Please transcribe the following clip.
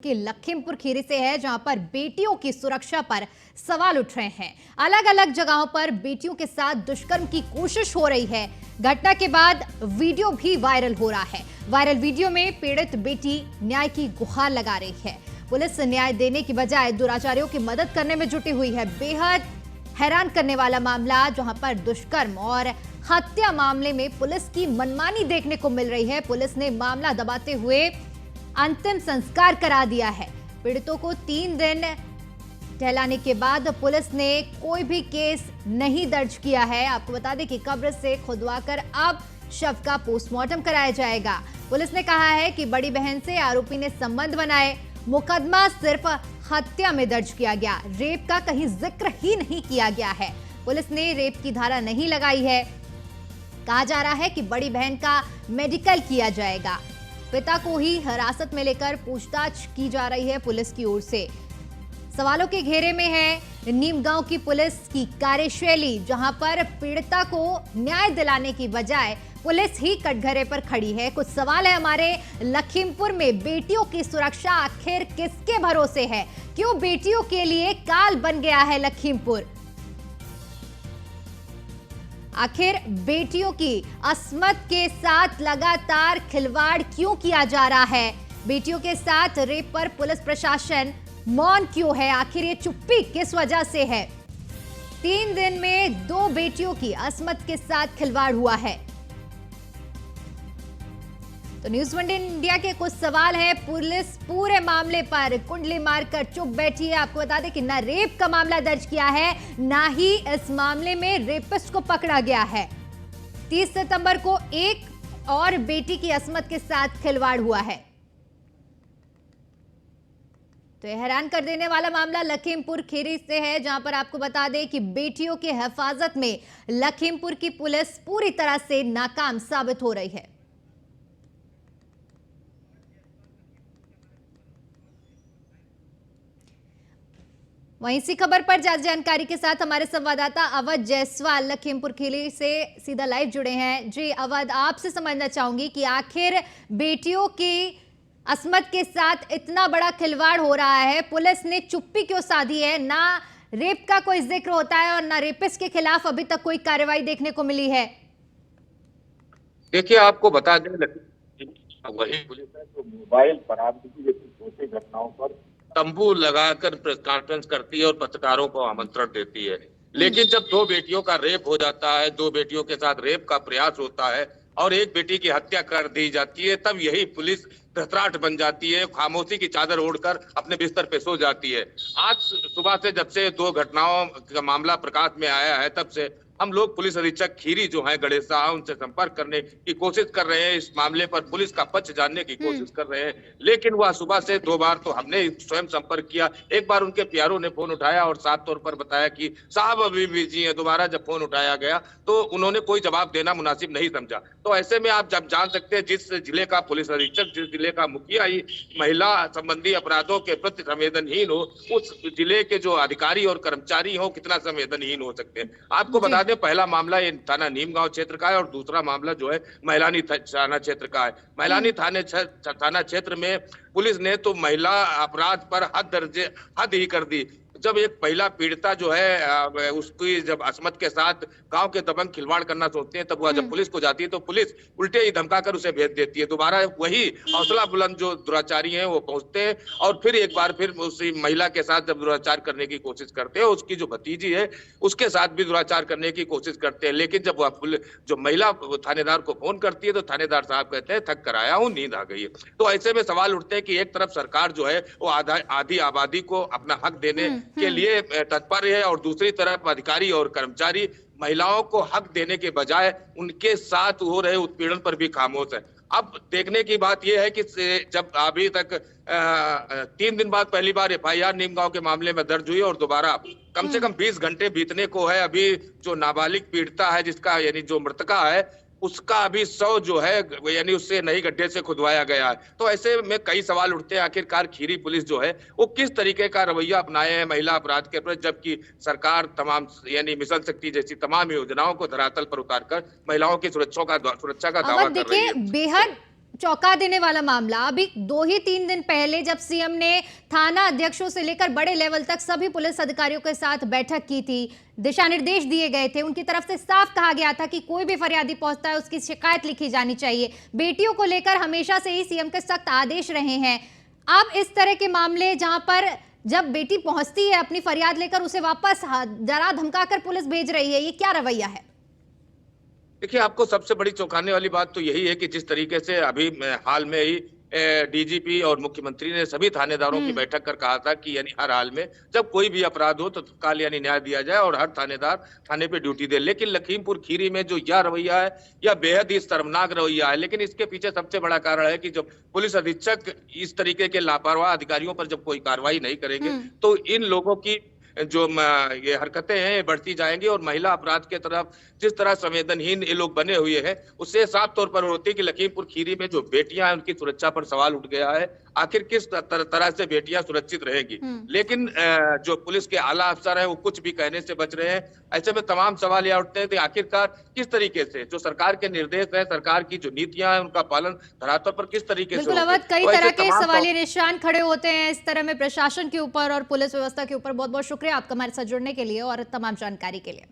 कि लखीमपुर खीरी से है, जहां पर बेटियों की सुरक्षा पर सवाल उठ रहे हैं। अलग अलग जगहों पर बेटियों के साथ दुष्कर्म की कोशिश हो रही है। घटना के बाद वीडियो भी वायरल हो रहा है। वायरल वीडियो में पीड़ित बेटी न्याय की गुहार लगा रही है। पुलिस न्याय देने की बजाय दुराचारियों की मदद करने में जुटी हुई है। बेहद हैरान करने वाला मामला, जहां पर दुष्कर्म और हत्या मामले में पुलिस की मनमानी देखने को मिल रही है। पुलिस ने मामला दबाते हुए अंतिम संस्कार करा दिया है। पीड़ितों को 3 दिन टहलाने के बाद पुलिस ने कोई भी केस नहीं दर्ज किया है। आपको बता दें कि कब्र से खुदवाकर अब शव का पोस्टमार्टम कराया जाएगा। पुलिस ने कहा है कि बड़ी बहन से आरोपी ने संबंध बनाए। मुकदमा सिर्फ हत्या में दर्ज किया गया, रेप का कहीं जिक्र ही नहीं किया गया है। पुलिस ने रेप की धारा नहीं लगाई है। कहा जा रहा है कि बड़ी बहन का मेडिकल किया जाएगा। पिता को ही हिरासत में लेकर पूछताछ की जा रही है पुलिस की ओर से। सवालों के घेरे में है नीमगांव की पुलिस की कार्यशैली, जहां पर पीड़िता को न्याय दिलाने की बजाय पुलिस ही कटघरे पर खड़ी है। कुछ सवाल है हमारे। लखीमपुर में बेटियों की सुरक्षा आखिर किसके भरोसे है? क्यों बेटियों के लिए काल बन गया है लखीमपुर? आखिर बेटियों की अस्मत के साथ लगातार खिलवाड़ क्यों किया जा रहा है? बेटियों के साथ रेप पर पुलिस प्रशासन मौन क्यों है? आखिर ये चुप्पी किस वजह से है? 3 दिन में 2 बेटियों की अस्मत के साथ खिलवाड़ हुआ है। तो न्यूज 1 इंडिया के कुछ सवाल हैं। पुलिस पूरे मामले पर कुंडली मारकर चुप बैठी है। आपको बता दें कि ना रेप का मामला दर्ज किया है, ना ही इस मामले में रेपिस्ट को पकड़ा गया है। 30 सितंबर को एक और बेटी की अस्मत के साथ खिलवाड़ हुआ है। तो यह हैरान कर देने वाला मामला लखीमपुर खीरी से है, जहां पर आपको बता दें कि बेटियों की हिफाजत में लखीमपुर की पुलिस पूरी तरह से नाकाम साबित हो रही है। वहीं इसी खबर पर ज्यादा जानकारी के साथ हमारे संवाददाता अवध जायसवाल लखीमपुर खीरी से सीधा लाइव जुड़े हैं। जी अवध, आपसे समझना चाहूंगी कि आखिर बेटियों की अस्मत के साथ इतना बड़ा खिलवाड़ हो रहा है, पुलिस ने चुप्पी क्यों साधी है? ना रेप का कोई जिक्र होता है और ना रेपिस्ट के खिलाफ अभी तक कोई कार्रवाई देखने को मिली है। देखिए, आपको बता दें, वही पुलिस है जो मोबाइल बरामदगी जैसी छोटी घटनाओं पर तंबू लगाकर प्रेस कॉन्फ्रेंस करती है और पत्रकारों को आमंत्रण देती है। लेकिन जब 2 बेटियों का रेप हो जाता है, 2 बेटियों के साथ रेप का प्रयास होता है और एक बेटी की हत्या कर दी जाती है, तब यही पुलिस धतराट बन जाती है, खामोशी की चादर ओढ़कर अपने बिस्तर पे सो जाती है। आज सुबह से जब से 2 घटनाओं का मामला प्रकाश में आया है, तब से हम लोग पुलिस अधीक्षक खीरी जो है गणेशा, उनसे संपर्क करने की कोशिश कर रहे हैं। इस मामले पर पुलिस का पक्ष जानने की कोशिश कर रहे हैं, लेकिन वह सुबह से 2 बार तो हमने स्वयं संपर्क किया। एक बार उनके प्यारों ने फोन उठाया और साफ तौर पर बताया कि साहब अभी बिजी हैं। दोबारा जब फोन उठाया गया तो उन्होंने कोई जवाब देना मुनासिब नहीं समझा। तो ऐसे में आप जब जान सकते हैं, जिस जिले का पुलिस अधीक्षक, जिस जिले का मुखिया ही महिला संबंधी अपराधों के प्रति संवेदनहीन हो, उस जिले के जो अधिकारी और कर्मचारी हो कितना संवेदनहीन हो सकते हैं। आपको बता पहला मामला ये थाना नीमगांव क्षेत्र का है और दूसरा मामला जो है मैलानी थाना क्षेत्र का है। मैलानी थाना क्षेत्र में पुलिस ने तो महिला अपराध पर हद ही कर दी। जब एक महिला पीड़िता जो है उसकी जब अस्मत के साथ गांव के दबंग खिलवाड़ करना सोचते हैं, तब वह जब पुलिस को जाती है तो पुलिस उल्टे ही धमकाकर उसे भेज देती है। दोबारा वही हौसला बुलंद जो दुराचारी हैं वो पहुंचते हैं और फिर एक बार फिर उसी महिला के साथ जब दुराचार करने की कोशिश करते हैं, उसकी जो भतीजी है उसके साथ भी दुराचार करने की कोशिश करते हैं। लेकिन जब वह जो महिला थानेदार को फोन करती है तो थानेदार साहब कहते हैं थक कर आया हूँ, नींद आ गई है। तो ऐसे में सवाल उठते हैं कि एक तरफ सरकार जो है वो आधी आबादी को अपना हक देने के लिए तत्पर है और दूसरी तरफ अधिकारी और कर्मचारी महिलाओं को हक देने के बजाय उनके साथ हो रहे उत्पीड़न पर भी खामोश है। अब देखने की बात यह है कि जब अभी तक 3 दिन बाद पहली बार FIR नीमगांव के मामले में दर्ज हुई और दोबारा कम से कम 20 घंटे बीतने को है। अभी जो नाबालिग पीड़िता है, जिसका यानी जो मृतका है, उसका अभी शव जो है यानी उससे नई गड्ढे से खुदवाया गया है। तो ऐसे में कई सवाल उठते हैं, आखिरकार खीरी पुलिस जो है वो किस तरीके का रवैया अपनाए हैं महिला अपराध के प्रति, जबकि सरकार तमाम यानी मिशन शक्ति जैसी तमाम योजनाओं को धरातल पर उतारकर महिलाओं की सुरक्षा का दावा कर रही है। बेहद चौंका देने वाला मामला। अभी 2 ही 3 दिन पहले जब सीएम ने थाना अध्यक्षों से लेकर बड़े लेवल तक सभी पुलिस अधिकारियों के साथ बैठक की थी, दिशा निर्देश दिए गए थे, उनकी तरफ से साफ कहा गया था कि कोई भी फरियादी पहुंचता है उसकी शिकायत लिखी जानी चाहिए। बेटियों को लेकर हमेशा से ही सीएम के सख्त आदेश रहे हैं। अब इस तरह के मामले जहां पर जब बेटी पहुंचती है अपनी फरियाद लेकर उसे वापस डरा धमकाकर पुलिस भेज रही है, ये क्या रवैया है? देखिए, आपको सबसे बड़ी चौंकाने वाली बात तो यही है कि जिस तरीके से अभी हाल में ही डीजीपी और मुख्यमंत्री ने सभी थानेदारों की बैठक कर कहा था कि यानी हर हाल में जब कोई भी अपराध हो तो तत्काल यानी न्याय दिया जाए और हर थानेदार थाने पे ड्यूटी दे। लेकिन लखीमपुर खीरी में जो यह रवैया है, यह बेहद ही शर्मनाक रवैया है। लेकिन इसके पीछे सबसे बड़ा कारण है कि जब पुलिस अधीक्षक इस तरीके के लापरवाह अधिकारियों पर जब कोई कार्रवाई नहीं करेंगे तो इन लोगों की जो ये हरकतें हैं ये बढ़ती जाएंगी और महिला अपराध के तरफ जिस तरह संवेदनहीन ये लोग बने हुए हैं, उससे साफ तौर पर होती है कि लखीमपुर खीरी में जो बेटियां हैं उनकी सुरक्षा पर सवाल उठ गया है। आखिर किस तरह से बेटियां सुरक्षित रहेंगी? लेकिन जो पुलिस के आला अफसर हैं वो कुछ भी कहने से बच रहे हैं। ऐसे में तमाम सवाल यह उठते हैं कि आखिरकार किस तरीके से जो सरकार के निर्देश है, सरकार की जो नीतियां हैं उनका पालन धरातल पर किस तरीके से बिल्कुल अवध, कई तरह के सवालिया निशान खड़े होते हैं इस तरह में प्रशासन के ऊपर और पुलिस व्यवस्था के ऊपर। बहुत बहुत शुक्रिया आपका हमारे साथ जुड़ने के लिए और तमाम जानकारी के लिए।